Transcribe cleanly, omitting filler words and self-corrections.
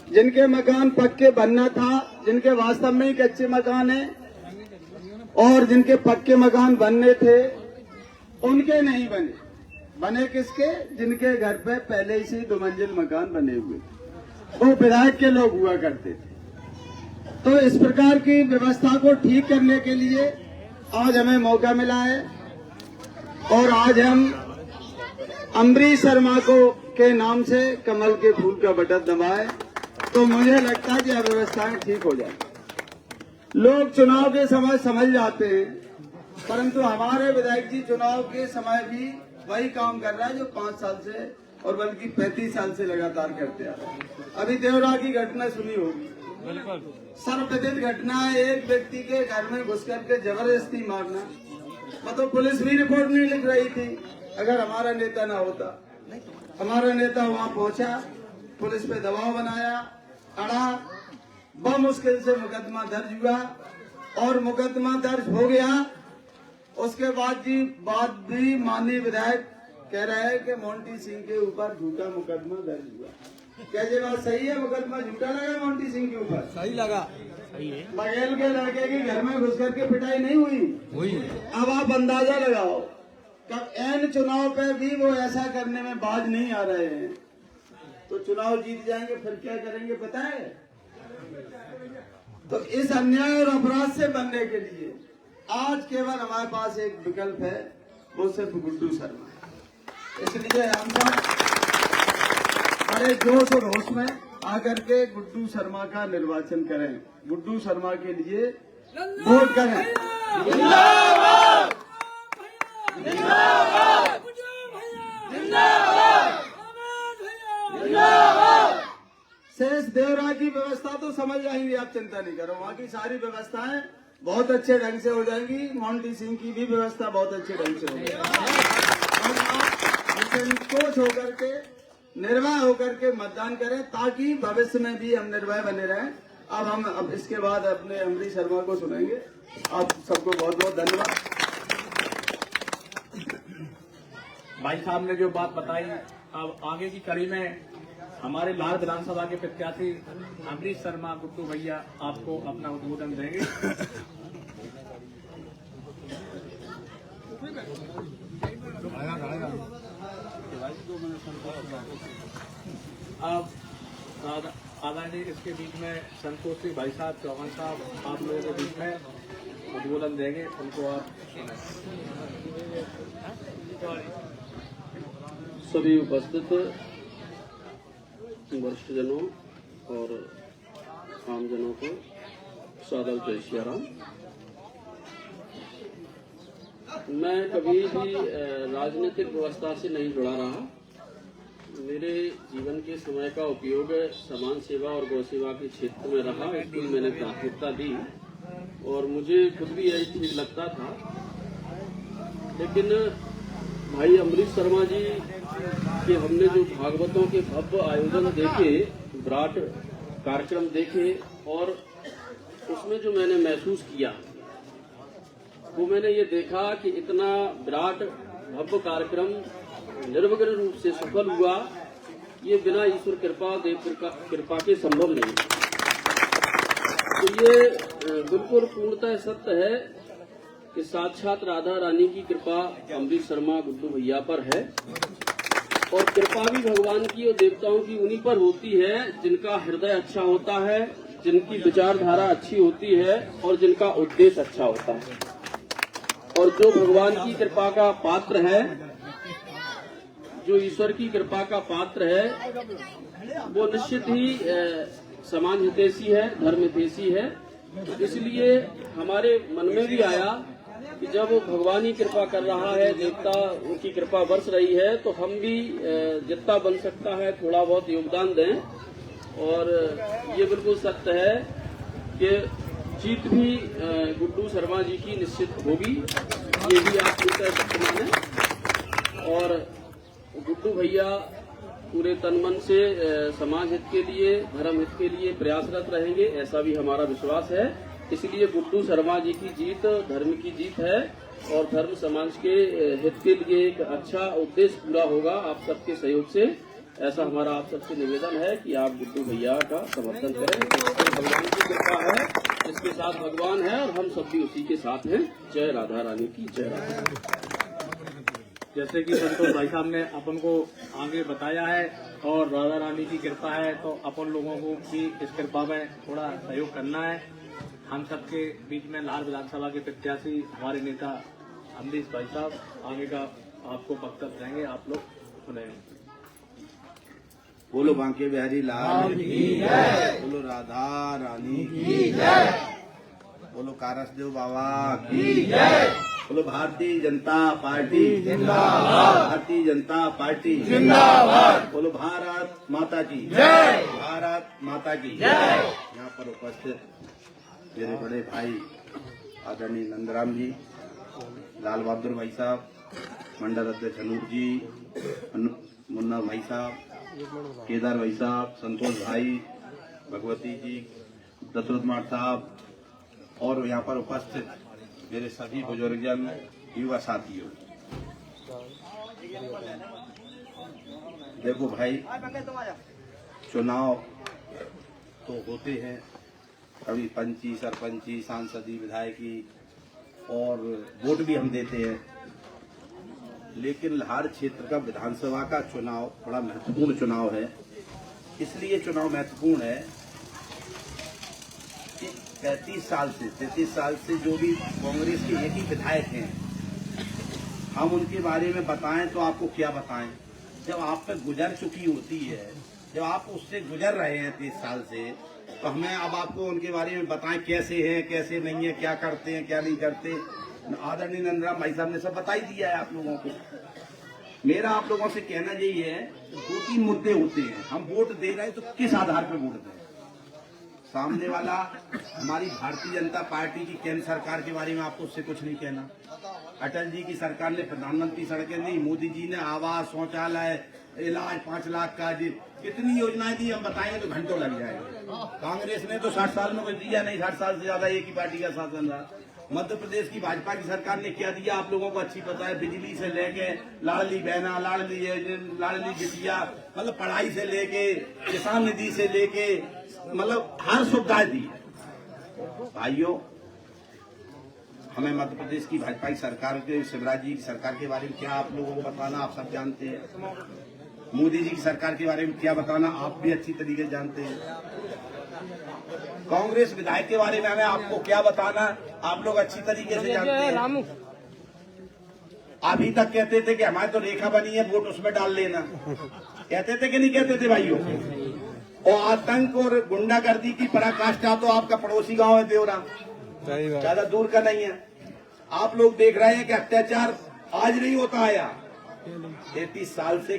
जिनके मकान पक्के बनना था, जिनके वास्तव में ही कच्चे मकान हैं और जिनके पक्के मकान बनने थे उनके नहीं बने। बने किसके? जिनके घर पे पहले से 2 मंजिल मकान बने हुए, वो विधायक के लोग हुआ करते थे। तो इस प्रकार की व्यवस्था को ठीक करने के लिए आज हमें मौका मिला है और आज हम अम्बरीश शर्मा को के नाम से कमल के फूल का बटन दबाए तो मुझे लगता है कि अव्यवस्थाएं ठीक हो जाए। लोग चुनाव के समय समझ जाते हैं, परंतु हमारे विधायक जी चुनाव के समय भी वही काम कर रहा है जो 5 साल से और बल्कि 35 साल से लगातार करते आ रहे हैं। अभी देवरा की घटना सुनी होगी, सर्वप्रथित घटना है, एक व्यक्ति के घर में घुस करके जबरदस्ती मारना। मतलब पुलिस भी रिपोर्ट नहीं लिख रही थी। अगर हमारा नेता ना होता, हमारा नेता वहां पहुंचा, पुलिस पे दबाव बनाया, अड़ा, बमुश्किल से मुकदमा दर्ज हुआ और मुकदमा दर्ज हो गया। उसके बाद भी माननीय विधायक कह रहा है कि मोंटी सिंह के ऊपर झूठा मुकदमा दर्ज हुआ। क्या ये बात सही है? मुकदमा झूठा लगा मोंटी सिंह के ऊपर? सही लगा। बघेल के लड़के के घर में घुस करके पिटाई नहीं हुई। अब आप अंदाजा लगाओ, कब एन चुनाव पे भी वो ऐसा करने में बाज नहीं आ रहे हैं तो चुनाव जीत जाएंगे, फिर क्या करेंगे पता है? तो इस अन्याय और अपराध से बनने के लिए आज केवल हमारे पास एक विकल्प है, वो सिर्फ गुड्डू शर्मा। इसलिए हम सब बड़े जोश और होश में आकर के गुड्डू शर्मा का निर्वाचन करें, गुड्डू शर्मा के लिए वोट करें। शेष देवरा की व्यवस्था तो समझ जाएंगे, आप चिंता नहीं करो। वहाँ की सारी व्यवस्थाएं बहुत अच्छे ढंग से हो जाएंगी। मोंटी सिंह की भी व्यवस्था बहुत अच्छे ढंग से हो जाएगी। संतोष होकर के, निर्भय होकर के मतदान करें ताकि भविष्य में भी हम निर्भय बने रहें। अब इसके बाद अपने अम्बरीश शर्मा को सुनेंगे। आप सबको बहुत बहुत धन्यवाद। भाई साहब ने जो बात बताई, अब आगे की कड़ी में हमारे लाहौर विधानसभा के प्रत्याशी अम्बरीश शर्मा गुड्डू भैया आपको अपना उद्बोधन देंगे। अब आदानी इसके बीच में संतोषी भाई साहब, चौहान साहब आप लोगों के बीच में उद्बोधन देंगे, उनको आप सभी उपस्थित वरिष्ठजनों और आमजनों को सादर जय श्री राम। मैं कभी भी राजनीतिक व्यवस्था से नहीं जुड़ा रहा। मेरे जीवन के समय का उपयोग समाज सेवा और गौ सेवा के क्षेत्र में रहा। इसको मैंने प्राथमिकता दी और मुझे खुद भी यही ठीक लगता था। लेकिन भाई अम्बरीश शर्मा जी के हमने जो भागवतों के भव्य आयोजन देखे, विराट कार्यक्रम देखे और उसमें जो मैंने महसूस किया वो मैंने ये देखा कि इतना विराट भव्य कार्यक्रम निर्विघ्न रूप से सफल हुआ, ये बिना ईश्वर कृपा देव कृपा के संभव नहीं। तो ये बिल्कुल पूर्णतः सत्य है कि साक्षात राधा रानी की कृपा अम्बरीश शर्मा गुड्डू भैया पर है और कृपा भी भगवान की और देवताओं की उन्हीं पर होती है जिनका हृदय अच्छा होता है, जिनकी विचारधारा अच्छी होती है और जिनका उद्देश्य अच्छा होता है। और जो भगवान की कृपा का पात्र है, जो ईश्वर की कृपा का पात्र है, वो निश्चित ही समाज हितैषी है, धर्म हितैषी है। इसलिए हमारे मन में भी आया कि जब भगवान ही कृपा कर रहा है, देवता उनकी कृपा बरस रही है, तो हम भी जितना बन सकता है थोड़ा बहुत योगदान दें। और ये बिल्कुल सत्य है कि जीत भी गुड्डू शर्मा जी की निश्चित होगी, ये भी आप सत्य माने। और गुड्डू भैया पूरे तन मन से समाज हित के लिए, धर्म हित के लिए प्रयासरत रहेंगे, ऐसा भी हमारा विश्वास है। इसलिए गुड्डू शर्मा जी की जीत धर्म की जीत है और धर्म समाज के हित के लिए एक अच्छा उद्देश्य पूरा होगा आप सबके सहयोग से। ऐसा हमारा आप सबसे निवेदन है कि आप गुड्डू भैया का समर्थन करें। भगवान की कृपा है, इसके साथ भगवान है और हम सब भी उसी के साथ हैं। जय राधा रानी की जय। राधा जैसे कि संतोष भाई साहब ने अपन को आगे बताया है और राधा रानी की कृपा है, तो अपन लोगों को भी इस कृपा में थोड़ा सहयोग करना है। हम सबके बीच में लाहौर विधानसभा के प्रत्याशी हमारे नेता अमरीश भाई साहब आगे का आपको वक्तव्य देंगे, आप लोग सुने। बोलो बांके बिहारी लाल की जय, बोलो राधा रानी की जय, बोलो कारसदेव बाबा की जय, बोलो भारतीय जनता पार्टी जिंदाबाद, भारतीय जनता पार्टी जिंदाबाद, बोलो भारत माता की जय, भारत माता की जय। यहाँ पर उपस्थित मेरे बड़े भाई आदरणीय नंदराम जी, लाल बहादुर भाई साहब, मंडल अध्यक्ष अनूप जी, मुन्ना भाई साहब, केदार भाई साहब, संतोष भाई, भगवती जी, दशरथ माठ साहब और यहाँ पर उपस्थित मेरे सभी बुजुर्गजन, युवा साथियों। देखो भाई, चुनाव तो होते हैं, कभी पंची, सरपंची, सांसदी, विधायकी और वोट भी हम देते हैं, लेकिन लाहौर क्षेत्र का विधानसभा का चुनाव बड़ा महत्वपूर्ण चुनाव है। इसलिए चुनाव महत्वपूर्ण है कि 33 साल से जो भी कांग्रेस के एक ही विधायक हैं, हम उनके बारे में बताएं तो आपको क्या बताएं। जब आप पे गुजर चुकी होती है, जब आप उससे गुजर रहे हैं 30 साल से, तो हमें अब आपको उनके बारे में बताएं कैसे हैं, कैसे नहीं है, क्या करते हैं, क्या नहीं करते। आदरणीय नंदराम भाई साहब ने सब बता ही दिया है आप लोगों को। मेरा आप लोगों से कहना यही है, 2-3 मुद्दे होते हैं, हम वोट दे रहे हैं तो किस आधार पर वोट दें। सामने वाला हमारी भारतीय जनता पार्टी की केंद्र सरकार के बारे में आपको उससे कुछ नहीं कहना। अटल जी की सरकार ने प्रधानमंत्री सड़कें दी, मोदी जी ने आवास, शौचालय, इलाज 5 लाख का दी, कितनी योजनाएं दी, हम बताएंगे तो घंटों लग जाएंगे। कांग्रेस ने तो 60 साल में कुछ दिया नहीं, 60 साल से ज्यादा एक ही पार्टी का शासन रहा। मध्य प्रदेश की भाजपा की सरकार ने क्या दिया आप लोगों को अच्छी पता है। बिजली से लेके लाडली बहना, लाडली बिटिया, मतलब पढ़ाई से लेके, किसान निधि से लेके, मतलब हर सुविधा दी। भाइयों, हमें मध्य प्रदेश की भाजपा की सरकार के, शिवराज जी की सरकार के बारे में क्या आप लोगों को बताना, आप सब जानते हैं। मोदी जी की सरकार के बारे में क्या बताना, आप भी अच्छी तरीके से जानते हैं। कांग्रेस विधायक के बारे में हमें आपको क्या बताना, आप लोग अच्छी तरीके से जानते हैं। अभी तक कहते थे कि हमारे तो रेखा बनी है, वोट उसमें डाल लेना, कहते थे कि नहीं कहते थे भाइयों। और आतंक और गुंडागर्दी की पराकाष्ठा तो आपका पड़ोसी गांव है देवरा, ज्यादा दूर का नहीं है। आप लोग देख रहे हैं कि अत्याचार आज नहीं होता आया, 33 साल से